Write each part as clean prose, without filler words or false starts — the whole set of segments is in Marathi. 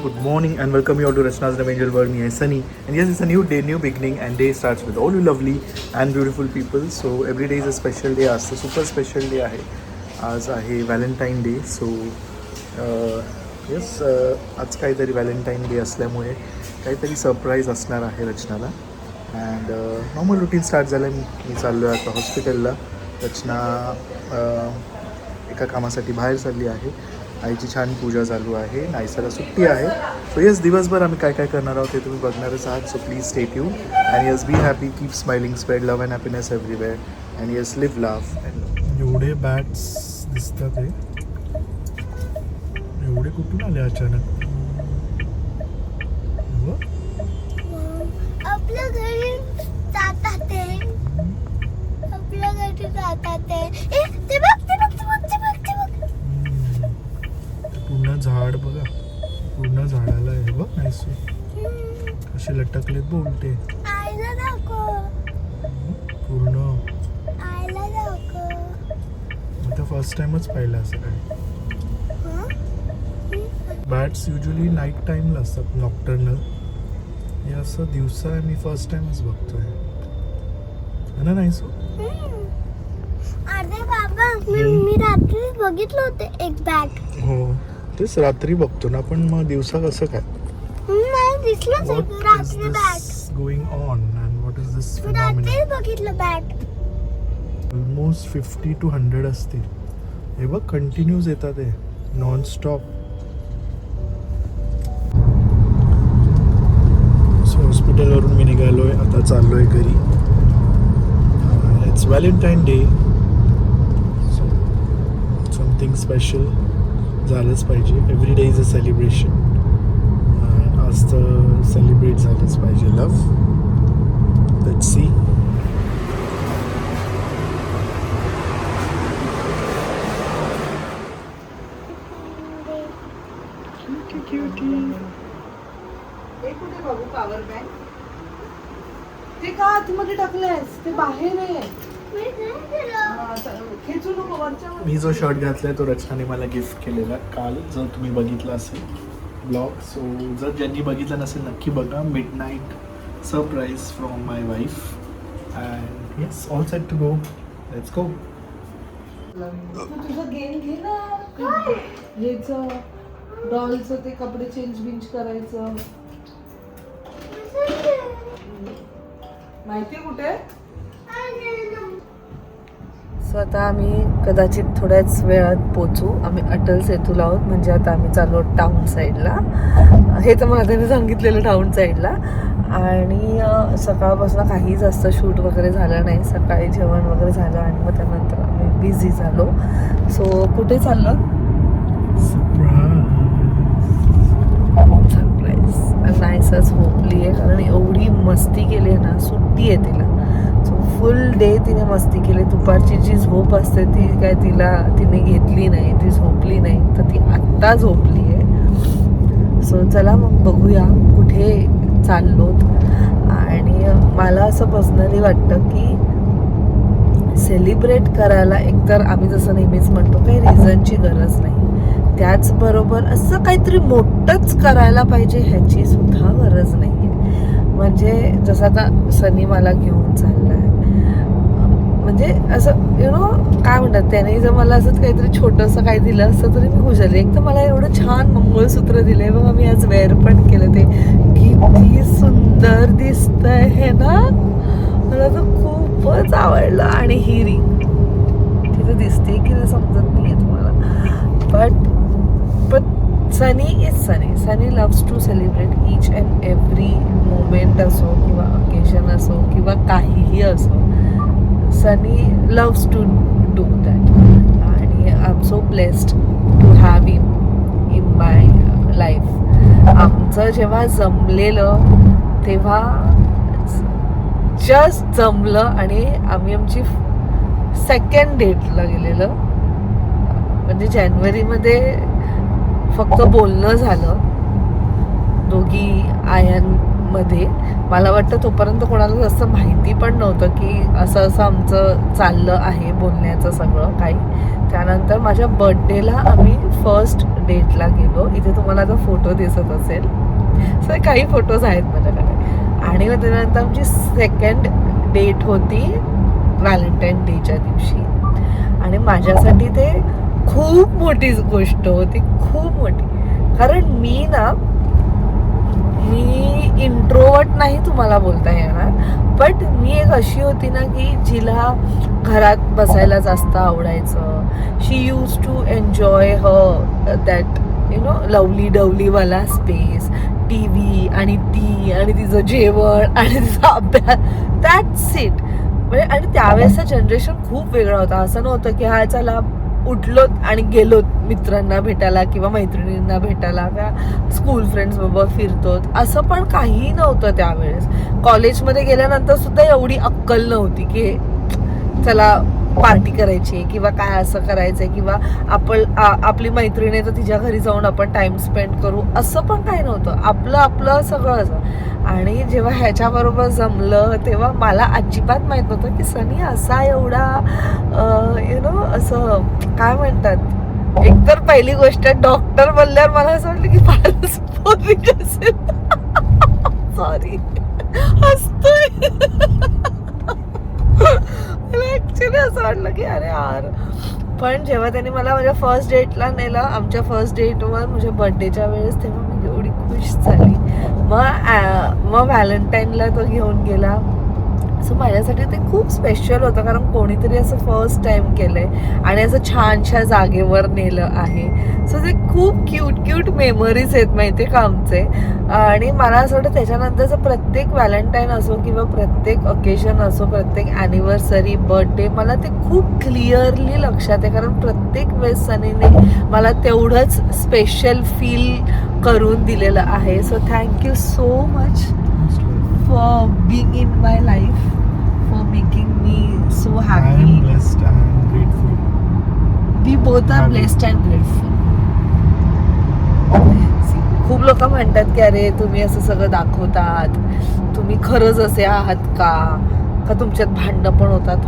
good morning, and welcome you all to Rachna's Love Angel World. Me, Sunny, and yes, it's a new day, new beginning, and day starts with all you lovely and beautiful people. So every day is a special day. आज तर super special day आहे. आज आहे व्हॅलेंटाईन डे. सो येस, आज काहीतरी व्हॅलेंटाईन डे असल्यामुळे काहीतरी सरप्राईज असणार आहे रचनाला. अँड नॉर्मल रुटीन स्टार्ट झालं. मी चाललो आहे आता हॉस्पिटलला. रचना एका कामासाठी बाहेर चालली आहे. आईची छान पूजा चालू आहे. नाईसाला सुट्टी आहे. सो येस, दिवसभर आम्ही काय काय करणार आहोत ते तुम्ही बघणारच आहात. So please stay tune and yes, be happy, keep smiling, spread love and happiness everywhere and yes, live love. एवढे बॅट्स दिसतात आहे. एवढे कुठून आले अचानक? आपल्या घरी जातात ते. आपल्या घरी जातात ते. ए, ते बघ, ते बघ, ते बघ, ते बघ, ते बघ. पूर्ण झाड बघा. पूर्ण झाडाला आहे बघ. नाईस, कसे लटकलेत बोलते. आईला दाखव. पूर्ण आईला दाखव. मी तर फर्स्ट टाइमच पाहिलं असं काय. बॅट्स युजली नाईट टाईमला असतात, नॉक्टर्नल. हे असं दिवसा मी फर्स्ट टाइमच बघतोय. ना नाही सो. अरे बाबा, मी रात्री बघितलं होते एक बॅट. हो, तेच रात्री बघतो ना, पण मग दिवसा कसं काय? नाही दिसलंच एक रात्री bat. Going on and what is this रात्री फिनॉमिना? बघितलं बॅट. ऑलमोस्ट 50 to 100 असतील. हे बघ, कंटिन्यूज येतात हे, नॉन स्टॉप. हॉस्पिटलवरून मी निघालोय, आता चाललोय घरी. It's Valentine day, so something special झालंच पाहिजे. Every day is a celebration. आज तर सेलिब्रेट झालंच पाहिजे. Love, let's see. हे कुठे बघू पॉवर बँक? ते का आतमध्ये टाकलंयस? ते बाहेर आहे. हा, खेचू नको वरच्या वर. मी जो शर्ट घातलाय तो रचनाने मला गिफ्ट केलेला काल, जर तुम्ही बघितला असेल ब्लॉग. सो जर ज्यांनी बघितलं नसेल नक्की बघा. Midnight surprise from my wife. And yes, all set to go. Let's go. तू तुझं गेम घे ना. हेच डॉलचं ते कपडे चेंज बिंज करायचं. माहितीये कुठे? सो आता आम्ही कदाचित थोड्याच वेळात पोचू. आम्ही अटल सेतूला आहोत. म्हणजे आता आम्ही चाललो टाऊन साईडला. हे तर मला त्यांनी सांगितलेलं, टाऊन साईडला. आणि सकाळपासून काही जास्त शूट वगैरे झालं नाही. सकाळी जेवण वगैरे झालं आणि मग त्यानंतर आम्ही बिझी झालो. सो कुठे चाललं? सरप्राईज. नाईसच झोपली आहे, कारण एवढी मस्ती केली आहे ना. सुट्टी आहे तिला. सो फुल डे तिने मस्ती केली. दुपारची जी झोप असते ती काय तिने घेतली नाही. ती झोपली नाही, तर ती आत्ता झोपली आहे. सो चला मग बघूया कुठे चाललोत. आणि मला असं पर्सनली वाटतं की सेलिब्रेट करायला एकतर आम्ही जसं नेहमीच म्हणतो, काही रिझनची गरज नाही. त्याचबरोबर असं काहीतरी मोठंच करायला पाहिजे ह्याची सुद्धा गरज नाही आहे. म्हणजे जसं आता सनी मला घेऊन चालला आहे, म्हणजे असं काय म्हणतात, त्याने जर मला असं काहीतरी छोटंसं काही दिलं असतं तरी मी खुश झाली. एक तर मला एवढं छान मंगळसूत्र दिलं आहे बघा. मी आज वेअर पण केलं. ते किती सुंदर दिसतंय हे ना. मला तर खूपच आवडलं. आणि ही रिंग तिथं दिसते की नाही समजत नाही आहे तुम्हाला. But Sunny is Sunny. Sunny loves to celebrate each and every moment असो किंवा ओकेजन असो किंवा काहीही असो. Sunny loves to do that. आणि I am so blessed to have him in my life. आमचं जेव्हा जमलेलं तेव्हा जस्ट जमलं आणि आम्ही आमची सेकंड डेटला गेलेलं. म्हणजे जानेवारीमध्ये फक्त बोलणं झालं. दोघी आयन मध्ये. मला वाटतं तोपर्यंत कोणाला जास्त माहिती पण नव्हतं की असं असं आमचं चाललं आहे बोलण्याचं सगळं काही. त्यानंतर माझ्या बर्थडेला आम्ही फर्स्ट डेटला गेलो. इथे तुम्हाला आता फोटो दिसत असेल, सो काही फोटोज आहेत माझ्याकडे. आणि मग त्यानंतर आमची सेकंड डेट होती व्हॅलेंटाईन डेच्या दिवशी. आणि माझ्यासाठी ते खूप मोठी गोष्ट होती, खूप मोठी. कारण मी इंट्रोवर्ट नाही तुम्हाला बोलता येणार, बट मी एक अशी होती ना की जिला घरात बसायला जास्त आवडायचं. She use to enjoy her that lovely डवलीवाला स्पेस, टी व्ही आणि ती आणि तिचं जेवण आणि तिचा अभ्यास, दॅट्स इट. म्हणजे आणि त्यावेळेसचं जनरेशन खूप वेगळं होतं. असं नव्हतं की हा चला उठलोत आणि गेलोत मित्रांना भेटायला किंवा मैत्रिणींना भेटायला किंवा स्कूल फ्रेंड्स बरोबर फिरतोत, असं पण काही नव्हतं त्यावेळेस. कॉलेजमध्ये गेल्यानंतर सुद्धा एवढी अक्कल नव्हती की चला पार्टी करायची किंवा काय असं करायचंय किंवा आपली मैत्रीण आहे तर तिच्या घरी जाऊन आपण टाइम स्पेंड करू, असं पण काही नव्हतं. आपलं सगळं असं. आणि जेव्हा ह्याच्याबरोबर जमलं तेव्हा मला अजिबात माहित नव्हतं की सनी असा एवढा असं काय म्हणतात. एकतर पहिली गोष्ट डॉक्टर बोलल्यावर मला असं वाटलं की फारच बोरिंग असेल. सॉरी हसतोय. ऍक्च्युली असं वाटलं की अरे यार. पण जेव्हा त्यांनी मला माझ्या फर्स्ट डेटला नेलं, आमच्या फर्स्ट डेटवर माझ्या बर्थडेच्या वेळेस, तेव्हा मी एवढी खुश झाली. मग व्हॅलेंटाईनला तो घेऊन गेला. सो माझ्यासाठी ते खूप स्पेशल होतं कारण कोणीतरी असं फर्स्ट टाइम केलंय आणि असं छानशा जागेवर नेलं आहे. सो ते खूप क्यूट मेमरीज आहेत माहिती का आमचे. आणि मला असं वाटतं त्याच्यानंतरचं प्रत्येक व्हॅलेंटाईन असो किंवा प्रत्येक ओकेजन असो, प्रत्येक ॲनिव्हर्सरी, बर्थडे, मला ते खूप क्लिअरली लक्षात आहे कारण प्रत्येक वेळेस सनीने मला तेवढंच स्पेशल फील करून दिलेलं आहे. So thank you so much for being in my life, for making me so happy. I am blessed and grateful. We both are blessed and grateful. खूप लोक म्हणतात की अरे तुम्ही असं सगळं दाखवतात, तुम्ही खरंच असे आहात का तुमच्यात भांडणं पण होतात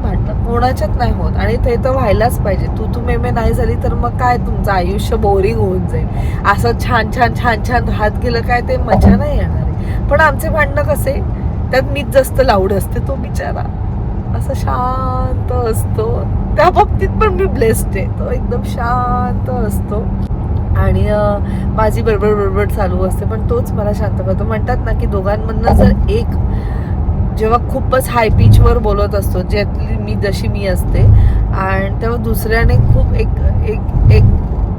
भांडणं, कोणाच्यात नाही होत. आणि ते तर व्हायलाच पाहिजे. तू मेमे नाही झाली तर मग काय तुमचं आयुष्य बोरिंग होऊन जाईल. असं छान राहत गेलं काय ते मजा नाही येणार. पण आमचे भांडणं कसे, त्यात मीच जास्त लाऊड असते, तो बिचारा असं शांत असतो. त्या बाबतीत पण मी ब्लेस्ड आहे. तो एकदम शांत असतो आणि माझी बडबड चालू असते पण तोच मला शांत करतो. म्हणतात ना की दोघांमधनं जर एक जेव्हा खूपच हाय पिचवर बोलत असतो, ज्यातली मी असते, आणि तेव्हा दुसऱ्याने खूप एक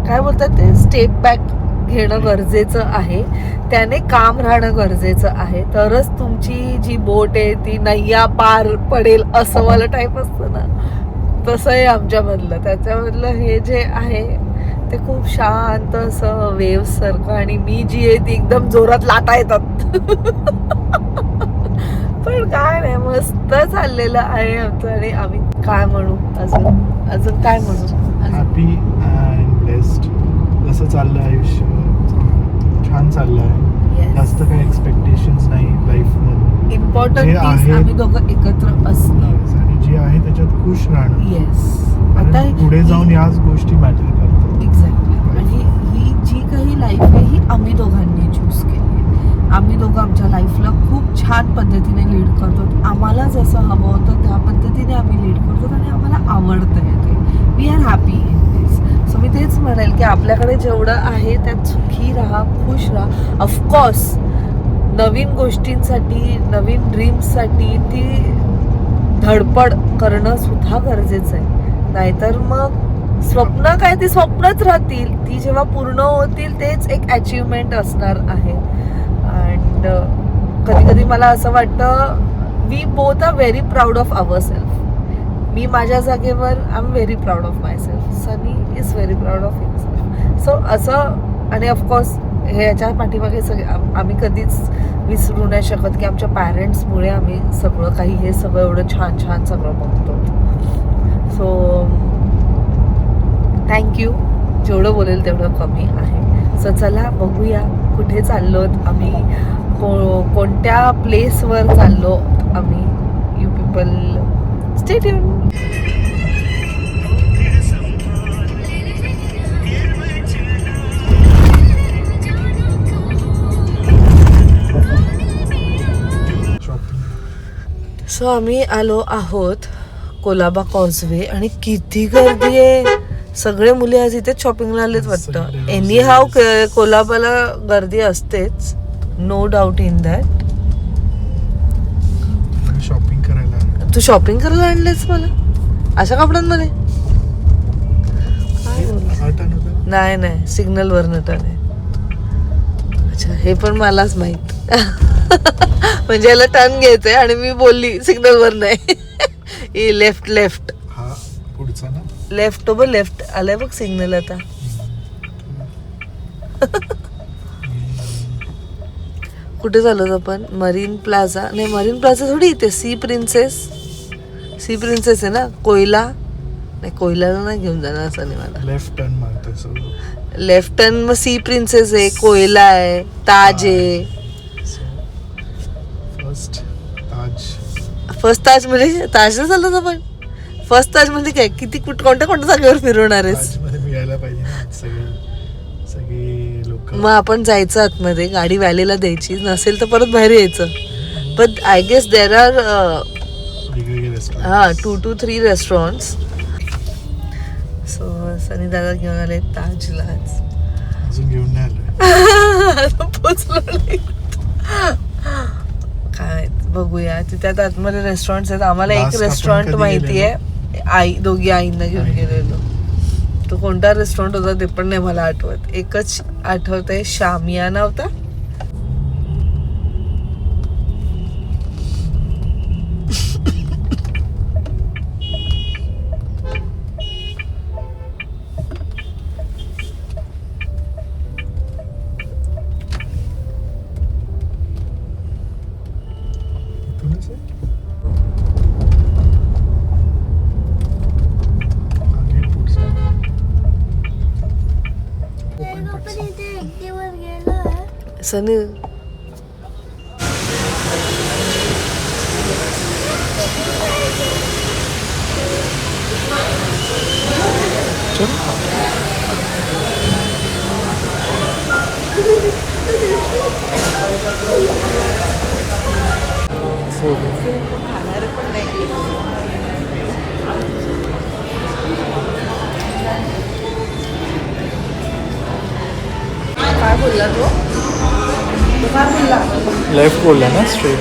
काय बोलतात ते स्टेप बॅक घेणं गरजेचं आहे. त्याने काम राहणं गरजेचं आहे, तरच तुमची जी बोट आहे ती नैया पार पडेल असं वाला टाईप असतं ना, तसं आहे आमच्यामधलं. त्याच्यामधलं हे जे आहे ते खूप शांत असं वेव्ह सारखं, आणि मी जी आहे ती एकदम जोरात लाटा येतात. पण काय नाही, मस्त चाललेलं आहे आमचं. आणि आम्ही काय म्हणू अजून काय म्हणू, हॅपी अँड बेस्ट असं चाललं आयुष्य. छान चाललं आहे. जास्त काही एक्सपेक्टेशन्स नाही लाईफ मध्ये. इम्पॉर्टंट आम्ही दोघं एकत्र असणं आणि जे आहे त्याच्यात खुश राहणं. येस. आता पुढे जाऊन याच गोष्टी मॅटर करतात. एक्झॅक्टली. आणि ही जी काही लाईफ आहे ही आम्ही दोघांनी चूज केली आहे. आम्ही दोघं आमच्या लाईफला खूप छान पद्धतीने लीड करतो. आम्हाला जसं हवं होतं त्या पद्धतीने आम्ही लीड करतो आणि आम्हाला आवडतं ते. We are happy in this. So मी तेच म्हणेल की आपल्याकडे जेवढं आहे त्यात सुखी राहा, खुश राहा. ऑफकोर्स नवीन गोष्टींसाठी, नवीन ड्रीम्ससाठी ती धडपड करणं सुद्धा गरजेचं आहे. नाहीतर मग स्वप्न काय, ती स्वप्नच राहतील. ती जेव्हा पूर्ण होतील तेच एक अचिव्हमेंट असणार आहे. अँड कधी मला असं वाटतं we both are very proud of our self. मी माझ्या जागेवर I am very proud of myself. Sunny is very proud of himself. So असं, आणि ऑफकोर्स हे याच्या पाठीमागे सगळे आम्ही कधीच विसरू नाही शकत की आमच्या पॅरेंट्समुळे आम्ही सगळं काही हे सगळं एवढं छान सगळं बघतो. So thank you. जेवढं बोलेल तेवढं कमी आहे. सो चला बघूया कुठे चाललोत आम्ही. कोणत्या प्लेसवर चाललो आम्ही. You people stay tune. So आम्ही आलो आहोत कोलाबा कॉजवे आणि किती गर्दी आहे. सगळे मुली आज इथे शॉपिंगला आलेत वाटतं. एनी हाव कोलाबाला गर्दी असतेच, no doubt in that. Shopping करायला. तू शॉपिंग करायला आणलेस मला अशा कपड्यांमध्ये? नाही नाही, सिग्नल वर नटाने. अच्छा, हे पण मलाच माहित. म्हणजे याला टर्न घ्यायचंय आणि मी बोलली सिग्नल वर नाही. Left left. हा पुढचा ना. लेफ्ट ओव्हर लेफ्ट आलाय बघ सिग्नल आता. कुठे चाललो आपण? Marine plaza. नाही, मरीन प्लाझा थोडी इथे. C princess. सी प्रिन्सेस आहे ना. कोयला नाही, कोयलाला नाही घेऊन जाणार असं नाही मला. लेफ्ट टर्न मारतोय. लेफ्ट टर्न मग सी प्रिन्सेस आहे, कोयला आहे, ताज आहे. फर्स्ट ताज म्हणजे ताजला चाललो आपण. फर्स्ट ताज म्हणजे काय? किती कोणत्या जागेवर फिरवणार आहेस? मिळायला पाहिजे ना सगळे लोक. मग आपण जायचं आतमध्ये, गाडी व्हॅलीला द्यायची, नसेल तर परत बाहेर यायचं. But I guess there are 2 to 3 restaurants. So Sunny दादा घेऊन आले ताजला. अजून घेऊन नाही आलोय. पोचलो नाही. काय बघूया. तिथे आतमध्ये रेस्टॉरंट आहेत. आम्हाला एक रेस्टॉरंट माहिती आहे, दोघी आईंना घेऊन गेलेलो. तो कोणता रेस्टॉरंट होता ते पण नाही मला आठवत. एकच आठवत आहे, शामियाना होता. आपण इथे एकटीवर गेलो. सनी काय बोलला तो? काय बोलला? लेफ्ट बोलला ना, स्ट्रेट.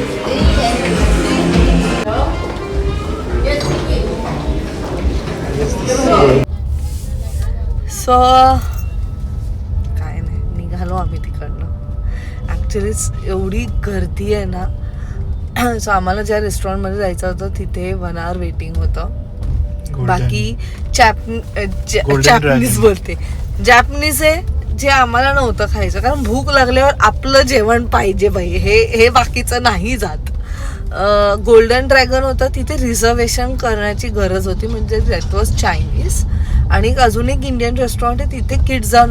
सो काय नाही, निघालो आम्ही तिकडनं. ॲक्च्युली एवढी गर्दी आहे ना. सो आम्हाला ज्या रेस्टॉरंटमध्ये जायचं होतं तिथे 1 hour वेटिंग होतं. बाकी जॅपनीज बोलते, जॅपनीज आहे जे आम्हाला नव्हतं खायचं, कारण भूक लागल्यावर आपलं जेवण पाहिजे बाई. हे बाकीचं नाही जात. गोल्डन ड्रॅगन होतं, तिथे रिझर्वेशन करण्याची गरज होती, म्हणजे दॅट वॉज चायनीज. आणि अजून एक इंडियन रेस्टॉरंट आहे, तिथे kids are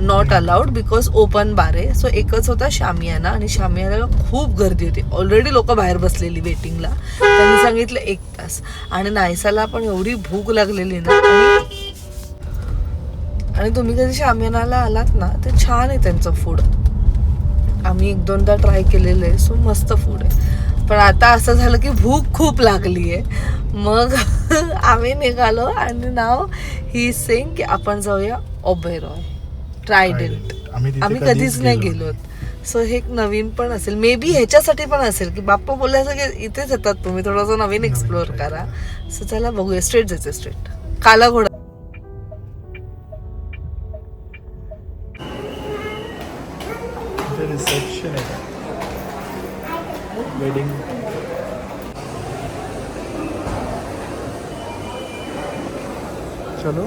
not allowed because open bar आहे. सो एकच होता शामियाना, आणि शामियानाला खूप गर्दी होती. ऑलरेडी लोक बाहेर बसलेली वेटिंगला. त्यांनी सांगितलं 1 तास. आणि नायसाला पण एवढी भूक लागलेली ना. आणि तुम्ही कधी शामियानाला आलात ना, ते छान आहे त्यांचं फूड. आम्ही 1-2दा ट्राय केलेलं आहे. सो मस्त फूड आहे. पण आता असं झालं की भूक खूप लागली आहे. मग आम्ही निघालो आणि नाव ही सेंग की आपण जाऊया ओबेरॉय ट्रायडेंट. आम्ही कधीच नाही गेलो. सो हे एक नवीन पण असेल, मे बी ह्याच्यासाठी पण असेल की बाप्पा बोलायचं की इथेच येतात तुम्ही, थोडंसं नवीन एक्सप्लोअर करा. सो चला बघूया. स्ट्रेट जायचं, स्ट्रेट. काला घोडा. रिसेप्शन आहे, वेडिंग. चलो.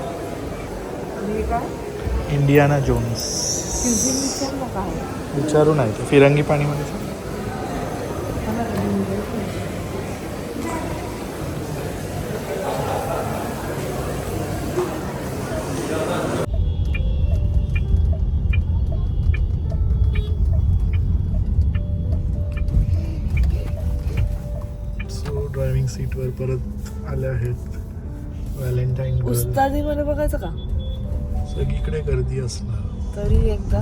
इंडियाना जोन्स विचारू नाही. फिरंगी पाणीमध्ये वर परत आल्या आहेत. व्हॅलेंटाईन उस्तादी मध्ये बघायचं का सगळीकडे गर्दी असणार. तरी एकदा,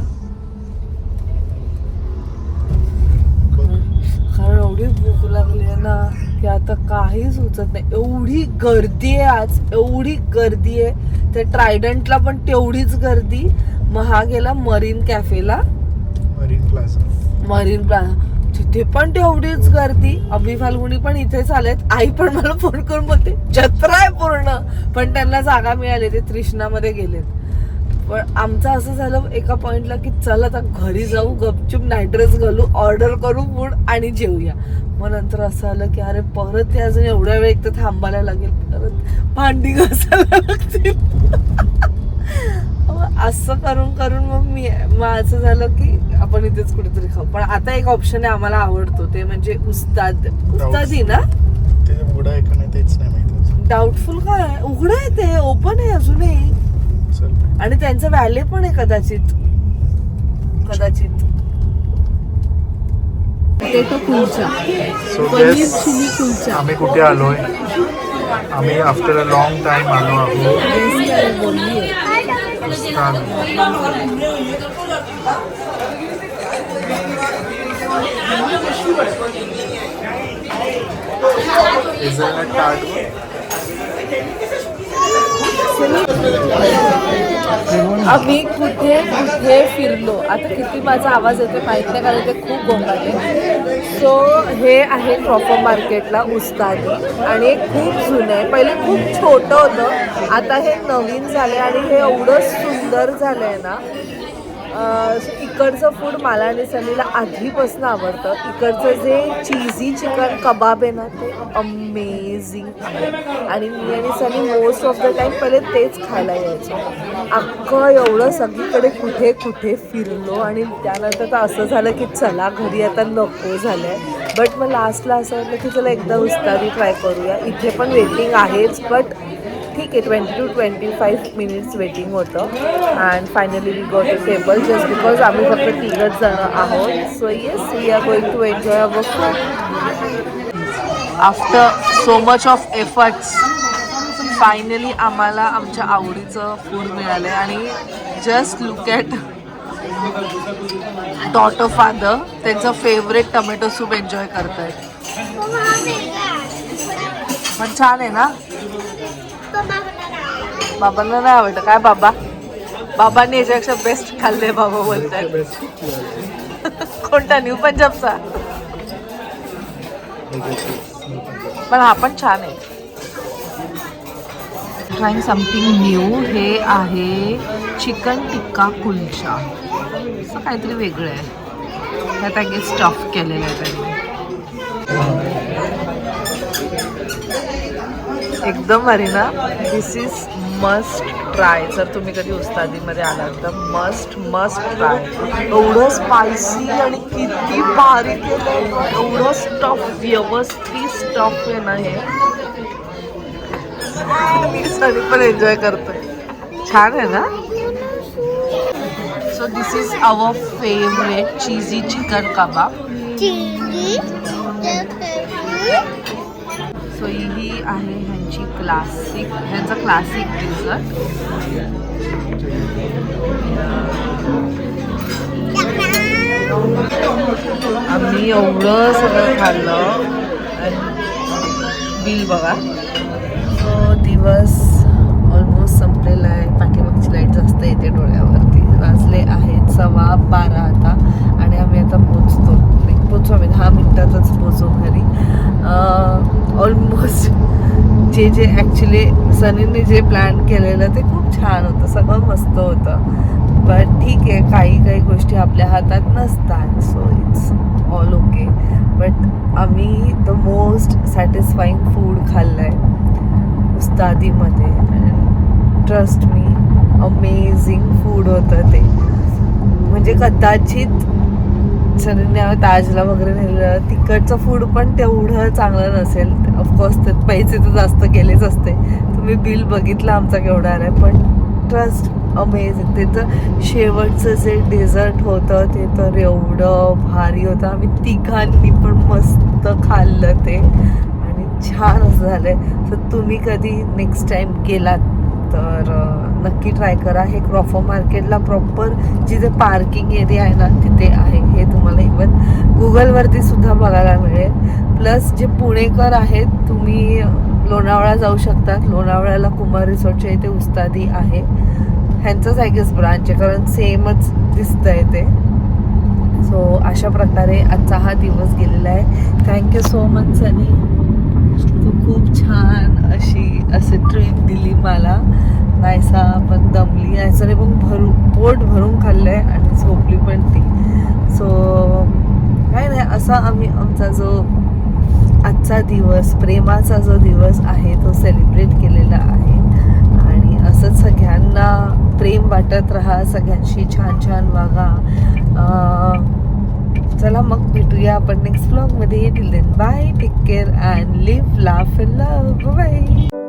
कारण एवढी भूक लागली आहे ना की आता काही सुचत नाही. एवढी गर्दी आहे आज, एवढी गर्दी आहे. त्या ट्रायडंटला पण तेवढीच गर्दी. मग हा गेला मरीन कॅफेला, मरीन प्लाझा, तिथे पण तेवढीच गर्दी. अभि फाल्गुनी पण इथेच आलेत. आई पण मला फोन करून बोलते जत्रा आहे पूर्ण, पण त्यांना जागा मिळाली, ते तृष्णामध्ये गेलेत. पण आमचं असं झालं एका पॉइंटला की चल आता घरी जाऊ, गपचूप नाईट ड्रेस घालू, ऑर्डर करू फूड आणि जेवूया. मग नंतर असं आलं की अरे परत ते अजून एवढ्या वेळ एक तर थांबायला लागेल, परत भांडी घासायला लागतील. असं करून करून मग असं झालं की आपण इथेच कुठेतरी खाऊ. पण आता एक ऑप्शन आहे आम्हाला आवडतो, ते म्हणजे उस्तादी ना. ते उघडं आहे का नाही तेच नाही माहिती. डाऊटफुल काय, उघडं आहे ते, ओपन आहे अजूनही. आणि त्यांचं व्हॅले पण आहे कदाचित. Potato kulcha, paneer chilli kulcha. आम्ही कुठे आलोय? आम्ही आफ्टर अ लॉंग टाइम आलो आहोत. आम्ही कुठे कुठे फिरलो. आता किती माझा आवाज येतो माहित नाही, कारण ते खूप गोंगाटे. सो हे आहे प्रॉपर मार्केटला उस्तादी, आणि हे खूप जुनं आहे. पहिले खूप छोटं होतं, आता हे नवीन झाले आणि हे एवढं सुंदर झालं आहे ना. इकडचं फूड मला आणि सनीला आधीपासून आवडतं. इकडचं जे चीझी चिकन कबाब आहे ना ते अमेझिंग आहे, आणि मी आणि सनी मोस्ट ऑफ द टाईम पहिले तेच खायला यायचो. अख्खं एवढं सगळीकडे कुठे कुठे फिरलो, आणि त्यानंतर तर असं झालं की चला घरी आता नको झालं आहे. बट मग लास्टला असं वाटलं की चला एकदा उस्तादी ट्राय करूया. इथे पण वेटिंग आहेच, बट ठीक आहे, 20 to 25 मिनिट्स वेटिंग होतं. And finally we got a table just because आम्ही फक्त 3 जण आहोत. So yes, we are going to enjoy our food. After so much of efforts finally आम्हाला आमच्या आवडीचं फूड मिळालं आहे. आणि just look at daughter father, त्यांचं फेवरेट टोमॅटो सूप एन्जॉय करतायत. पण छान आहे ना. बाबांना नाही आवडतं काय? बाबांनी याच्यापेक्षा बेस्ट खाल्ले बाबा बोलतात. कोणता? न्यू पंजाबचा. पण हा पण छान आहे. Trying something new. हे आहे चिकन टिक्का कुलचा, असं काहीतरी वेगळं आहे. त्यात काही स्टफ केलेलं आहे त्यांनी. एकदम भारी ना. दिस इज मस्ट ट्राय. जर तुम्ही कधी उस्तादीमध्ये आलात तर मस्ट ट्राय. एवढं स्पायसी आणि किती भारी केलं, एवढं स्टफ, व्यवस्थित स्टफ आहे ना. हे मी सगळी पण एन्जॉय करतोय. छान आहे ना. So this is our favourite cheesy chicken kebab. So ही आहे ह्यांची ह्यांचं क्लासिक डिझर्ट. आम्ही एवढं सगळं खाल्लं. बिल बघा. सो दिवस ऑलमोस्ट संपलेला आहे. पाठीमागची लाईट जास्त येते डोळ्यावरती. वाजले आहेत 12:15 आता, आणि आम्ही आता पोचतो. आम्ही 10 मिनिटातच पोचू घरी. ऑलमोस्ट जे ॲक्च्युली सनीने जे प्लॅन केलेलं ते खूप छान होतं, सगळं मस्त होतं. बट ठीक आहे, काही गोष्टी आपल्या हातात नसतात. So it's all okay. But आम्ही द मोस्ट सॅटिस्फाईंग फूड खाल्लं आहे उस्तादीमध्ये. ट्रस्ट मी, अमेझिंग फूड होतं ते. म्हणजे कदाचित सनीने ताजला वगैरे नेलेलं तिकडचं फूड पण तेवढं चांगलं नसेल. ऑफकोर्स ते पैसे तर जास्त गेलेच असते. तुम्ही बिल बघितलं आमचा केवढा आहे, पण ट्रस्ट अमेझिंग. त्याचं शेवटचं जे डेझर्ट होतं ते तर एवढं भारी होतं. आम्ही तिघांनी पण मस्त खाल्लं ते, आणि छान असं झालंय. तर तुम्ही कधी नेक्स्ट टाइम गेलात तर नक्की ट्राय करा. हे क्रॉफर मार्केटला प्रॉपर जिथे पार्किंग एरिया आहे ना तिथे आहे. हे तुम्हाला इवन गुगलवरती सुद्धा बघायला मिळेल. प्लस जे पुणेकर आहेत तुम्ही लोणावळा जाऊ शकतात. लोणावळ्याला कुमार रिसॉर्टच्या इथे उस्तादी आहे. ह्यांचंच आय गेस ब्रांच आहे कारण सेमच दिसतंय ते. सो अशा प्रकारे आजचा हा दिवस गेलेला आहे. थँक्यू सो मच सनी. तू खूप छान अशी ट्रीट दिली मला. नाहीसा पण दमली नाहीसा पण पोट भरून खाल्लंय आणि झोपली पण ती. सो काय नाही, असा आम्ही आमचा जो आजचा दिवस, प्रेमाचा जो दिवस आहे तो सेलिब्रेट केलेला आहे. आणि असंच सगळ्यांना प्रेम वाटत राहा, सगळ्यांशी छान छान वागा. चला मग भेटूया आपण नेक्स्ट व्लॉगमध्ये. Till then bye, take care and live, laugh and love. Bye.